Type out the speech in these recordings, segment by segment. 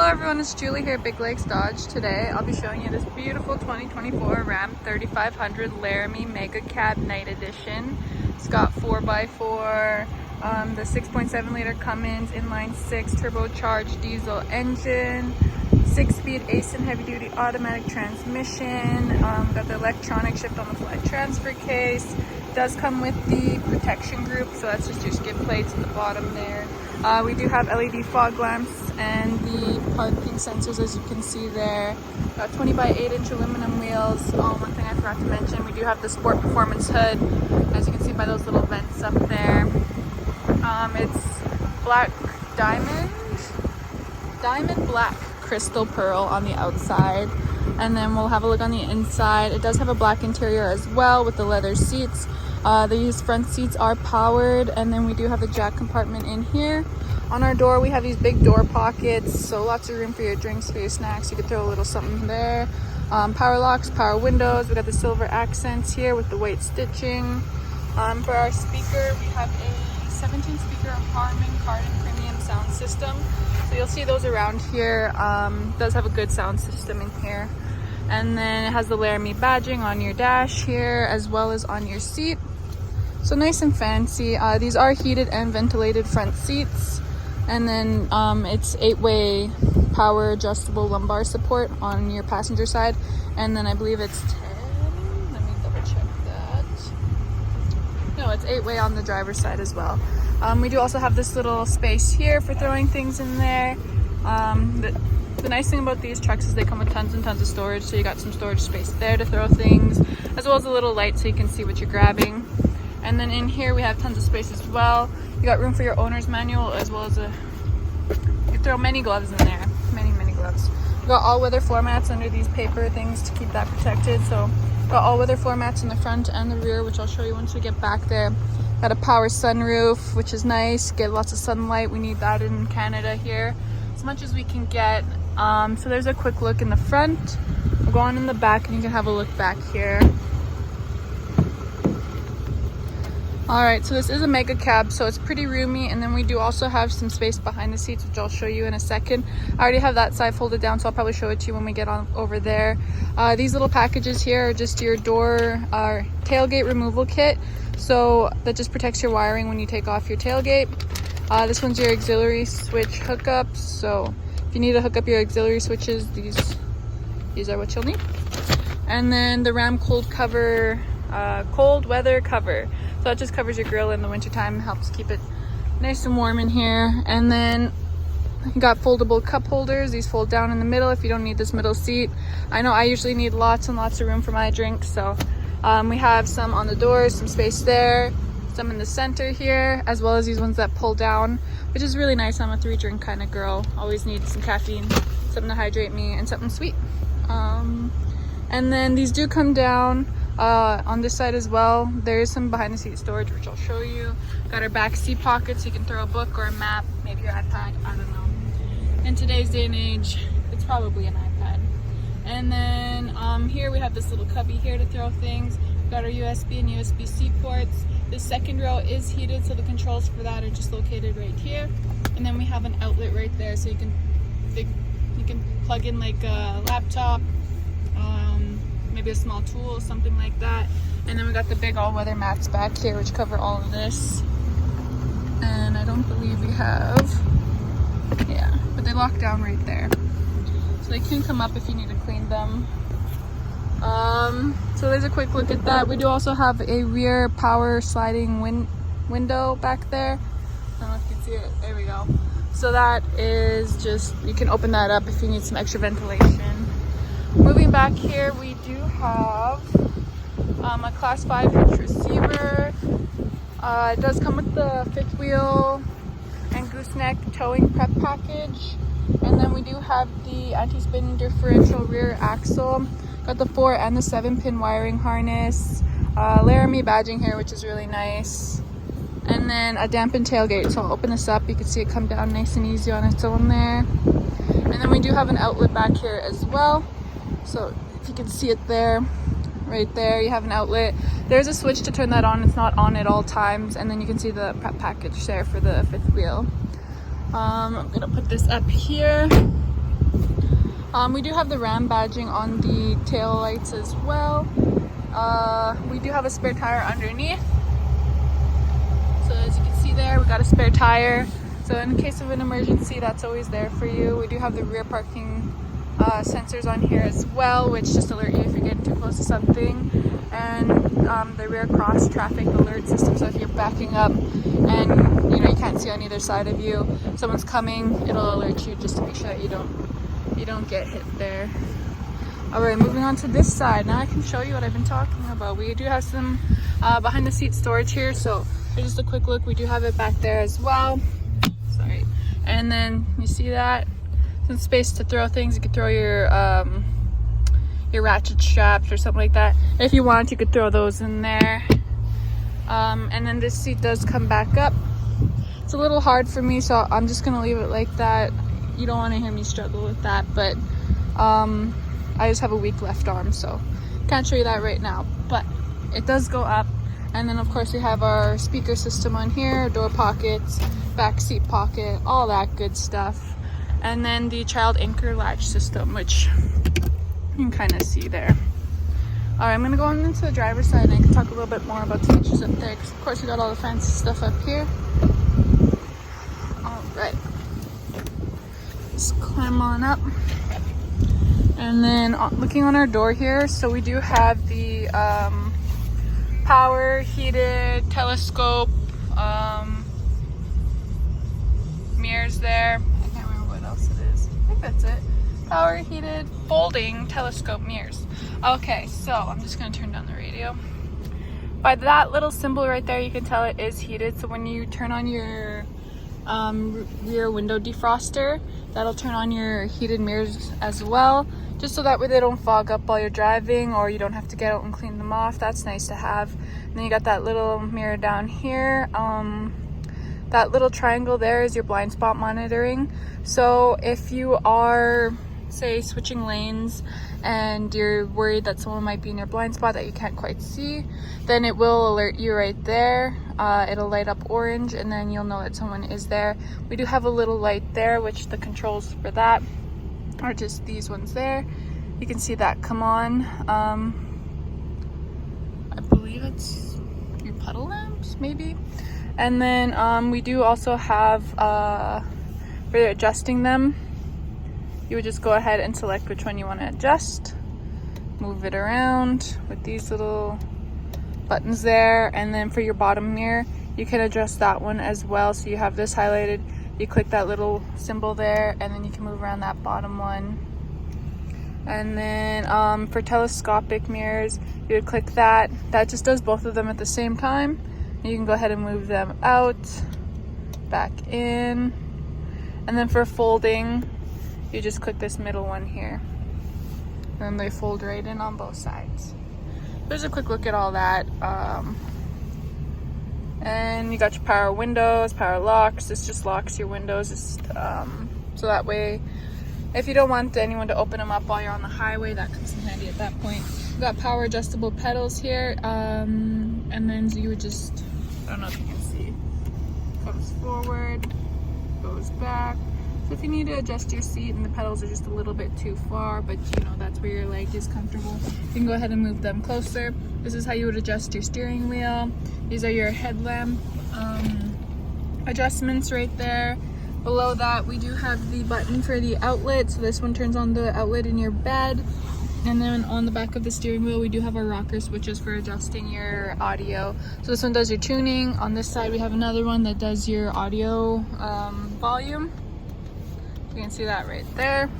everyone, it's Julie here at Big Lakes Dodge. Today I'll be showing you this beautiful 2024 Ram 3500 Laramie Mega Cab Night Edition. It's got 4x4, the 6.7 liter Cummins inline 6 turbocharged diesel engine, 6-speed AISIN heavy duty automatic transmission, got the electronic shift on the fly transfer case. Does come with the protection group, so that's just your skid plates at the bottom there. We do have LED fog lamps and the parking sensors, as you can see there. 20 by 8 inch aluminum wheels. One thing I forgot to mention, we do have the Sport Performance hood, as you can see by those little vents up there. It's black diamond black crystal pearl on the outside, and then we'll have a look on the inside. It does have a black interior as well with the leather seats. These front seats are powered, and then we do have a jack compartment in here. On our door we have these big door pockets, so lots of room for your drinks, for your snacks. You could throw a little something there. Power locks, power windows. We got the silver accents here with the white stitching. For our speaker, we have a 17 speaker Harman Kardon premium sound system, so you'll see those around here. Does have a good sound system in here. And then it has the Laramie badging on your dash here as well as on your seat, so nice and fancy. These are heated and ventilated front seats, and then it's 8-way power adjustable lumbar support on your passenger side, and then I believe it's 10. Let me double check that. No, it's 8-way on the driver's side as well. We do also have this little space here for throwing things in there. The nice thing about these trucks is they come with tons and tons of storage, so you got some storage space there to throw things, as well as a little light so you can see what you're grabbing. And then in here we have tons of space as well. You got room for your owner's manual, as well as you can throw many gloves in there, many gloves. You got all-weather floor mats under these paper things to keep that protected, so got all-weather floor mats in the front and the rear, which I'll show you once we get back there. Got a power sunroof, which is nice, get lots of sunlight. We need that in Canada here, as much as we can get. So there's a quick look in the front. We'll go on in the back and you can have a look back here. Alright, so this is a mega cab, so it's pretty roomy, and then we do also have some space behind the seats, which I'll show you in a second. I already have that side folded down, so I'll probably show it to you when we get on over there. These little packages here are just your door tailgate removal kit, so that just protects your wiring when you take off your tailgate. This one's your auxiliary switch hookups, so if you need to hook up your auxiliary switches, these are what you'll need. And then the Ram cold weather cover. So that just covers your grill in the wintertime, helps keep it nice and warm in here. And then you got foldable cup holders. These fold down in the middle if you don't need this middle seat. I know I usually need lots and lots of room for my drinks, so we have some on the doors, some space there, some in the center here, as well as these ones that pull down, which is really nice. I'm a 3-drink kind of girl, always need some caffeine, something to hydrate me, and something sweet. And then these do come down on this side as well. There is some behind the seat storage, which I'll show you. Got our back seat pocket, so you can throw a book or a map, maybe your iPad, I don't know. In today's day and age, it's probably an iPad. And then here we have this little cubby here to throw things. We've got our USB and USB-C ports. The second row is heated, so the controls for that are just located right here. And then we have an outlet right there, so you can plug in like a laptop, maybe a small tool, something like that. And then we got the big all-weather mats back here, which cover all of this. And I don't believe we have, yeah, but they lock down right there, so they can come up if you need to clean them. So there's a quick look at that. We do also have a rear power sliding window back there. I don't know if you can see it. There we go. So that is just, you can open that up if you need some extra ventilation. Moving back here, we do have a class 5 hitch receiver. It does come with the 5th wheel and gooseneck towing prep package. And then we do have the anti-spin differential rear axle. Got the 4 and the 7-pin wiring harness. Laramie badging here, which is really nice. And then a dampened tailgate. So I'll open this up. You can see it come down nice and easy on its own there. And then we do have an outlet back here as well. So if you can see it there, right there, you have an outlet. There's a switch to turn that on. It's not on at all times. And then you can see the prep package there for the 5th wheel. I'm gonna put this up here. We do have the Ram badging on the tail lights as well. We do have a spare tire underneath. So as you can see there, we got a spare tire. So in case of an emergency, that's always there for you. We do have the rear parking sensors on here as well, which just alert you if you're getting too close to something. And the rear cross traffic alert system. So if you're backing up and you can't see on either side of you, someone's coming, it'll alert you just to make sure that you don't get hit there. All right, moving on to this side. Now I can show you what I've been talking about. We do have some behind the seat storage here. So here's just a quick look. We do have it back there as well. Sorry. And then you see that some space to throw things. You could throw your ratchet straps or something like that. If you want, you could throw those in there. And then this seat does come back up. It's a little hard for me, so I'm just gonna leave it like that. You don't want to hear me struggle with that, but I just have a weak left arm, so can't show you that right now. But it does go up. And then of course we have our speaker system on here, door pockets, back seat pocket, all that good stuff. And then the child anchor latch system, which you can kind of see there. All right, I'm gonna go on into the driver's side and I can talk a little bit more about the features up there, because of course we got all the fancy stuff up here. All right, just climb on up. And then looking on our door here, so we do have the power heated telescope mirrors there. I can't remember what else it is. I think that's it. Power heated folding telescope mirrors. Okay, so I'm just gonna turn down the radio. By that little symbol right there, you can tell it is heated. So when you turn on your rear window defroster, that'll turn on your heated mirrors as well, just so that way they don't fog up while you're driving or you don't have to get out and clean them off. That's nice to have. And then you got that little mirror down here. That little triangle there is your blind spot monitoring. So if you are, say, switching lanes and you're worried that someone might be in your blind spot that you can't quite see, then it will alert you right there. It'll light up orange and then you'll know that someone is there. We do have a little light there, which the controls for that are just these ones there. You can see that come on. I believe it's your puddle lamps, maybe. And then we do also have, for adjusting them, you would just go ahead and select which one you want to adjust, move it around with these little buttons there. And then for your bottom mirror, you can adjust that one as well. So you have this highlighted, you click that little symbol there, and then you can move around that bottom one. And then for telescopic mirrors, you would click that. That just does both of them at the same time. You can go ahead and move them out, back in. And then for folding, you just click this middle one here. And then they fold right in on both sides. There's a quick look at all that. And you got your power windows, power locks. This just locks your windows, just, so that way, if you don't want anyone to open them up while you're on the highway, that comes in handy at that point. You got power adjustable pedals here, and then you would just, I don't know if you can see, comes forward, goes back. So if you need to adjust your seat and the pedals are just a little bit too far, but that's where your leg is comfortable, you can go ahead and move them closer. This is how you would adjust your steering wheel. These are your headlamp adjustments right there. Below that, we do have the button for the outlet. So this one turns on the outlet in your bed. And then on the back of the steering wheel, we do have our rocker switches for adjusting your audio. So this one does your tuning. On this side, we have another one that does your audio volume. You can see that right there.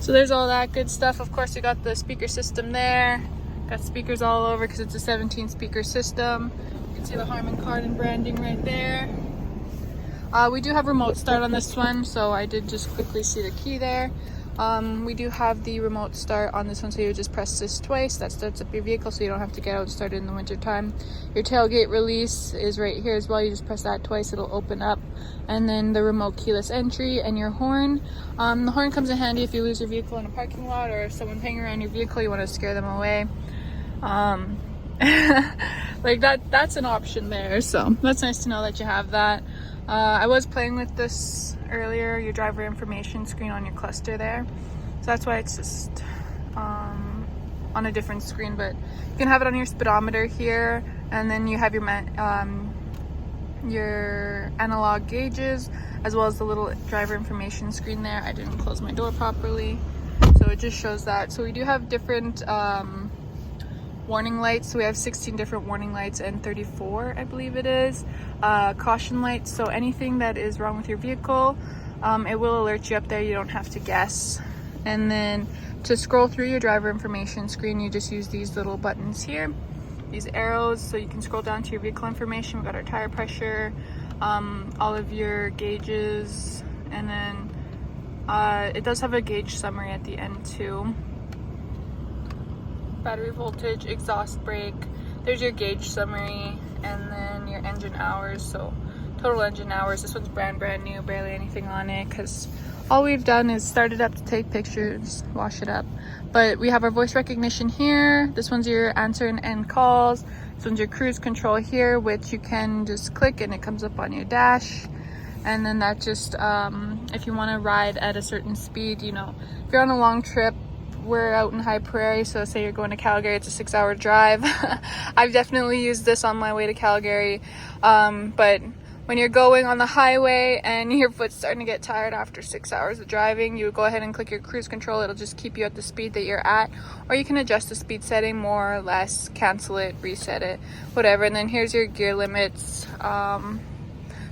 So there's all that good stuff. Of course, we got the speaker system there. Got speakers all over because it's a 17 speaker system. You can see the Harman Kardon branding right there. We do have remote start on this one, so I did just quickly see the key there. We do have the remote start on this one, so you just press this twice. That starts up your vehicle, so you don't have to get out and start it in the winter time. Your tailgate release is right here as well. You just press that twice, it'll open up. And then the remote keyless entry and your horn. The horn comes in handy if you lose your vehicle in a parking lot, or if someone's hanging around your vehicle, you want to scare them away. Like that's an option there, so that's nice to know that you have that. I was playing with this earlier, your driver information screen on your cluster there. So that's why it's just on a different screen, but you can have it on your speedometer here, and then you have your analog gauges as well as the little driver information screen there. I didn't close my door properly, so it just shows that. So we do have different warning lights. So we have 16 different warning lights and 34, I believe it is, caution lights. So anything that is wrong with your vehicle, it will alert you up there. You don't have to guess. And then to scroll through your driver information screen, you just use these little buttons here, these arrows, so you can scroll down to your vehicle information. We've got our tire pressure, all of your gauges, and then it does have a gauge summary at the end too. Battery voltage, exhaust brake, there's your gauge summary, and then your engine hours. So total engine hours, this one's brand new, barely anything on it, because all we've done is start it up to take pictures, wash it up. But we have our voice recognition here. This one's your answer and end calls. This one's your cruise control here, which you can just click and it comes up on your dash. And then that just, if you want to ride at a certain speed, you know, if you're on a long trip, we're out in high Prairie, so say you're going to Calgary, it's a 6-hour drive. I've definitely used this on my way to Calgary, but when you're going on the highway and your foot's starting to get tired after 6 hours of driving, you go ahead and click your cruise control. It'll just keep you at the speed that you're at, or you can adjust the speed setting more or less, cancel it, reset it, whatever. And then here's your gear limits. So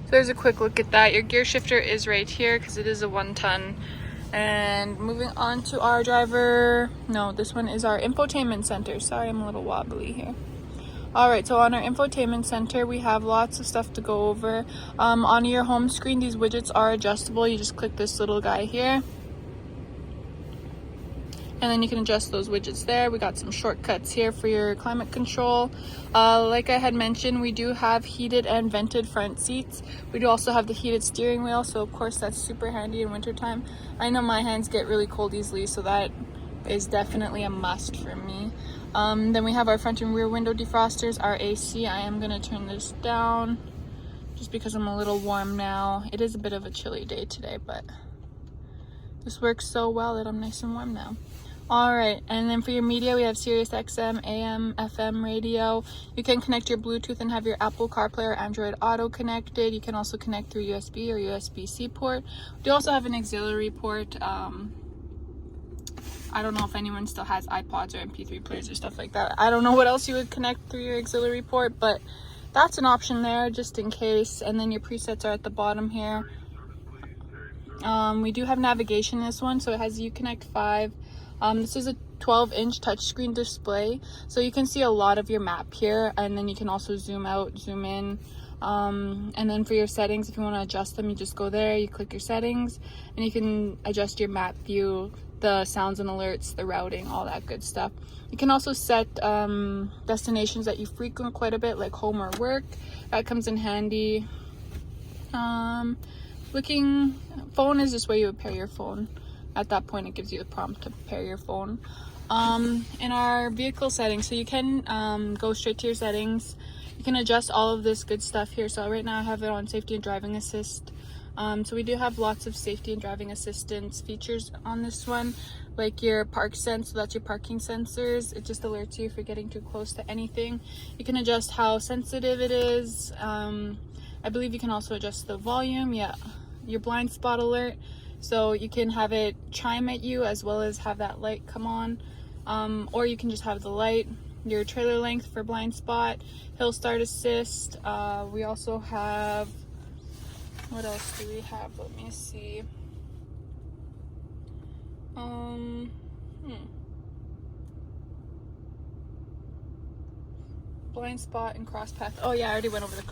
there's a quick look at that. Your gear shifter is right here because it is a 1-ton. And moving on to our this one is our infotainment center. Sorry, I'm a little wobbly here. All right, so on our infotainment center, we have lots of stuff to go over. On your home screen, these widgets are adjustable. You just click this little guy here, and then you can adjust those widgets there. We got some shortcuts here for your climate control. Like I had mentioned, we do have heated and vented front seats. We do also have the heated steering wheel, so of course that's super handy in wintertime. I know my hands get really cold easily, so that is definitely a must for me. Then we have our front and rear window defrosters, our AC. I am gonna turn this down just because I'm a little warm now. It is a bit of a chilly day today, but this works so well that I'm nice and warm now. All right, and then for your media, we have Sirius XM, AM, FM radio. You can connect your Bluetooth and have your Apple CarPlay or Android Auto connected. You can also connect through USB or USB-C port. We also have an auxiliary port. I don't know if anyone still has iPods or MP3 players or stuff like that. I don't know what else you would connect through your auxiliary port, but that's an option there just in case. And then your presets are at the bottom here. We do have navigation in this one, so it has Uconnect 5. This is a 12-inch touchscreen display, so you can see a lot of your map here, and then you can also zoom out, zoom in. And then for your settings, if you want to adjust them, you just go there, you click your settings, and you can adjust your map view, the sounds and alerts, the routing, all that good stuff. You can also set destinations that you frequent quite a bit, like home or work. That comes in handy. Phone is just where you would pair your phone. At that point, it gives you the prompt to pair your phone. In our vehicle settings, so you can go straight to your settings. You can adjust all of this good stuff here. So right now I have it on safety and driving assist. So we do have lots of safety and driving assistance features on this one, like your park sense, so that's your parking sensors. It just alerts you if you're getting too close to anything. You can adjust how sensitive it is. I believe you can also adjust the volume. Yeah, your blind spot alert. So you can have it chime at you as well as have that light come on. Or you can just have the light. Your trailer length for blind spot, hill start assist. We also have, what else do we have? Let me see. Blind spot and cross path. Oh yeah, I already went over the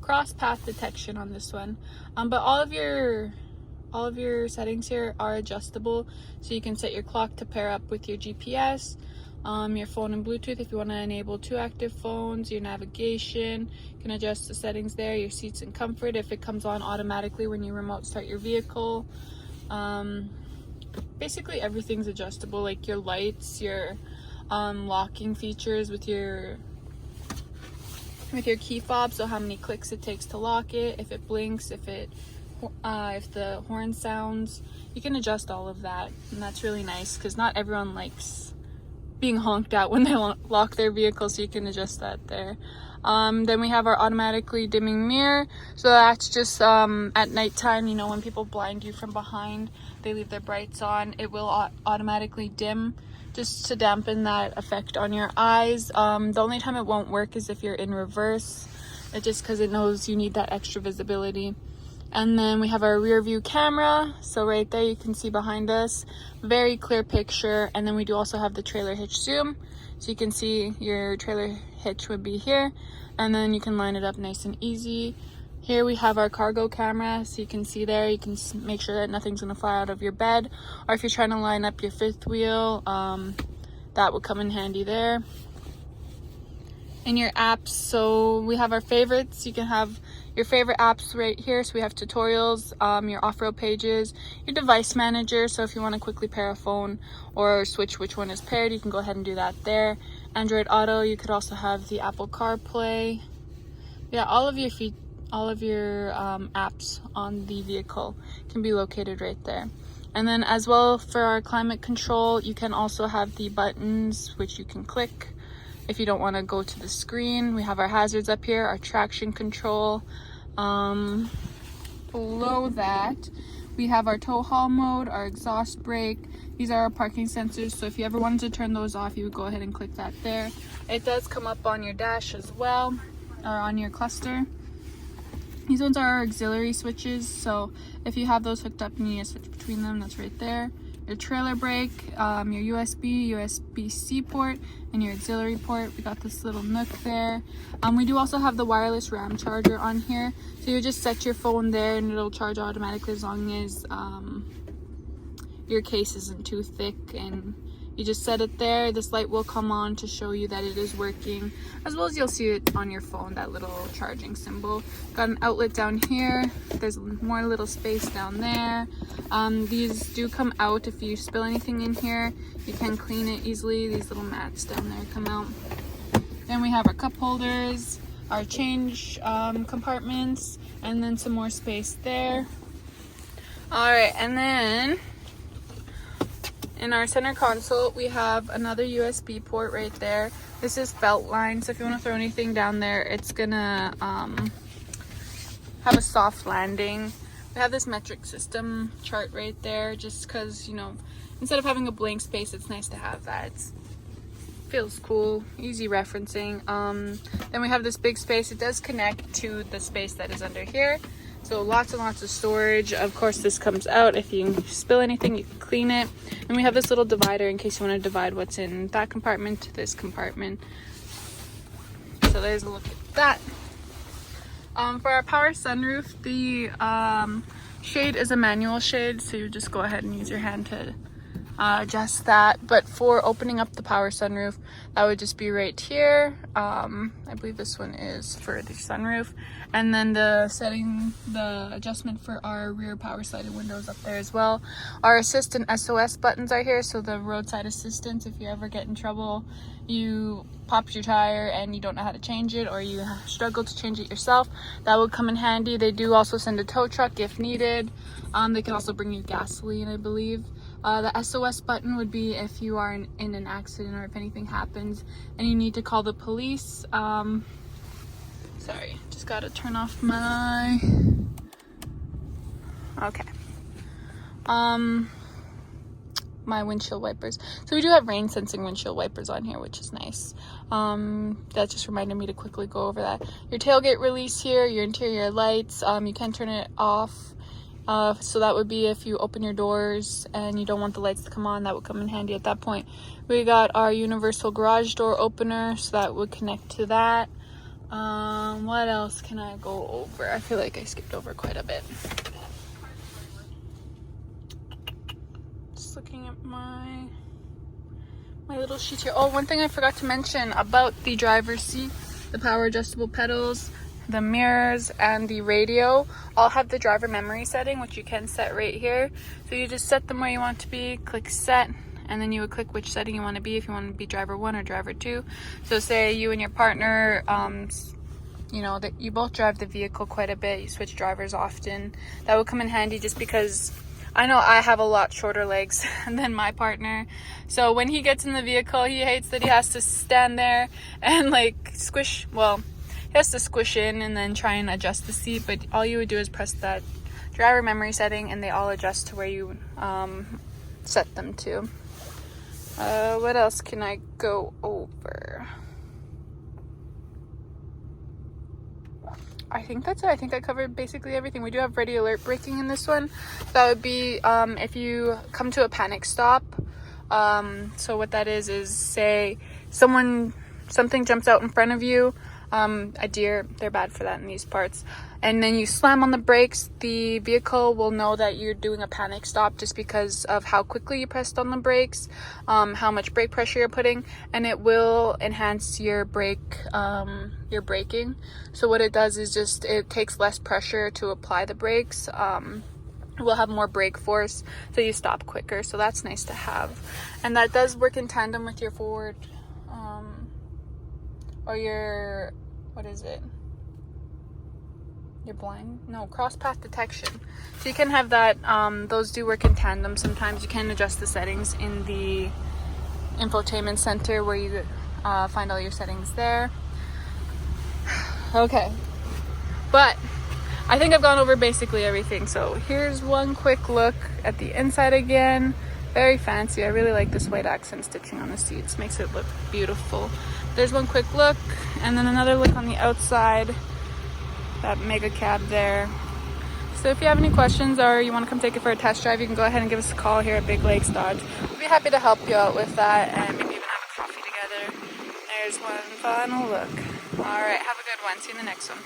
cross path detection on this one. But all of your settings here are adjustable, so you can set your clock to pair up with your GPS, your phone and Bluetooth if you want to enable 2 active phones, your navigation. You can adjust the settings there, your seats and comfort if it comes on automatically when you remote start your vehicle. Basically everything's adjustable, like your lights, your locking features with your key fob, so how many clicks it takes to lock it, if it blinks, if it if the horn sounds, you can adjust all of that, and that's really nice because not everyone likes being honked at when they lock their vehicle, so you can adjust that there. Then we have our automatically dimming mirror, so that's just at nighttime, you know, when people blind you from behind, they leave their brights on, it will automatically dim just to dampen that effect on your eyes. The only time it won't work is if you're in reverse, just because it knows you need that extra visibility. And then we have our rear view camera, so right there you can see behind us, very clear picture. And then we do also have the trailer hitch zoom, so you can see your trailer hitch would be here, and then you can line it up nice and easy. Here we have our cargo camera, so you can see there, you can make sure that nothing's going to fly out of your bed, or if you're trying to line up your fifth wheel, that would come in handy there. In your apps, so we have our favorites. You can have your favorite apps right here. So we have tutorials, your off-road pages, your device manager, so if you want to quickly pair a phone or switch which one is paired, you can go ahead and do that there. Android Auto, you could also have the Apple CarPlay. Yeah, all of your apps on the vehicle can be located right there. And then as well, for our climate control, you can also have the buttons which you can click if you don't want to go to the screen. We have our hazards up here, our traction control. Below that, we have our tow haul mode, our exhaust brake. These are our parking sensors, so if you ever wanted to turn those off, you would go ahead and click that there. It does come up on your dash as well, or on your cluster. These ones are our auxiliary switches, so if you have those hooked up and you need to switch between them, that's right there. Your trailer brake, your USB-C port, and your auxiliary port. We got this little nook there. We do also have the wireless RAM charger on here, so you just set your phone there and it'll charge automatically as long as your case isn't too thick, and you just set it there. This light will come on to show you that it is working, as well as you'll see it on your phone, that little charging symbol. Got an outlet down here. There's more little space down there. These do come out if you spill anything in here. You can clean it easily. These little mats down there come out. Then we have our cup holders, our change compartments, and then some more space there. All right, and then in our center console, we have another USB port right there. This is felt line, so if you want to throw anything down there, it's gonna have a soft landing. We have this metric system chart right there, just because, you know, instead of having a blank space, it's nice to have that. It feels cool, easy referencing. Then we have this big space. It does connect to the space that is under here. So lots and lots of storage. Of course, this comes out. If you spill anything, you can clean it. And we have this little divider in case you want to divide what's in that compartment to this compartment. So there's a look at that. For our power sunroof, the shade is a manual shade, so you just go ahead and use your hand to adjust that. But for opening up the power sunroof, that would just be right here. I believe this one is for the sunroof, and then the adjustment for our rear power sliding windows up there as well. Our assist and SOS buttons are here, so the roadside assistance, if you ever get in trouble, you popped your tire and you don't know how to change it, or you struggle to change it yourself, that would come in handy. They do also send a tow truck if needed. They can also bring you gasoline, I believe. The SOS button would be if you are in an accident or if anything happens and you need to call the police. Sorry, just gotta turn off my... Okay. My windshield wipers. So we do have rain sensing windshield wipers on here, which is nice. That just reminded me to quickly go over that. Your tailgate release here, your interior lights, you can turn it off. So that would be if you open your doors and you don't want the lights to come on, that would come in handy at that point. We got our universal garage door opener, so that would connect to that. What else can I go over? I feel like I skipped over quite a bit. Just looking at my little sheet here. Oh, one thing I forgot to mention about the driver's seat, the power adjustable pedals, the mirrors, and the radio all have the driver memory setting, which you can set right here. So you just set them where you want to be, click set, and then you would click which setting you want to be, if you want to be driver 1 or driver 2. So say you and your partner you know, that you both drive the vehicle quite a bit, you switch drivers often, that would come in handy, just because I know I have a lot shorter legs than my partner. So when he gets in the vehicle, he hates that he has to stand there and like squish, well, he has to squish in and then try and adjust the seat, but all you would do is press that driver memory setting and they all adjust to where you set them to. What else can I go over? I think that's it. I think I covered basically everything. We do have ready alert braking in this one. That would be if you come to a panic stop. So what that is say something jumps out in front of you, a deer, they're bad for that in these parts, and then you slam on the brakes, the vehicle will know that you're doing a panic stop just because of how quickly you pressed on the brakes, how much brake pressure you're putting, and it will enhance your your braking. So what it does is just it takes less pressure to apply the brakes. Will have more brake force, so you stop quicker. So that's nice to have, and that does work in tandem with your forward or your, what is it, your blind, no, cross path detection. So you can have that, those do work in tandem. Sometimes you can adjust the settings in the infotainment center where you find all your settings there. Okay, but I think I've gone over basically everything. So here's one quick look at the inside again. Very fancy. I really like this white accent stitching on the seats. Makes it look beautiful. There's one quick look, and then another look on the outside. That mega cab there. So if you have any questions or you want to come take it for a test drive, you can go ahead and give us a call here at Big Lakes Dodge. We'll be happy to help you out with that and maybe even have a coffee together. There's one final look. All right, have a good one. See you in the next one.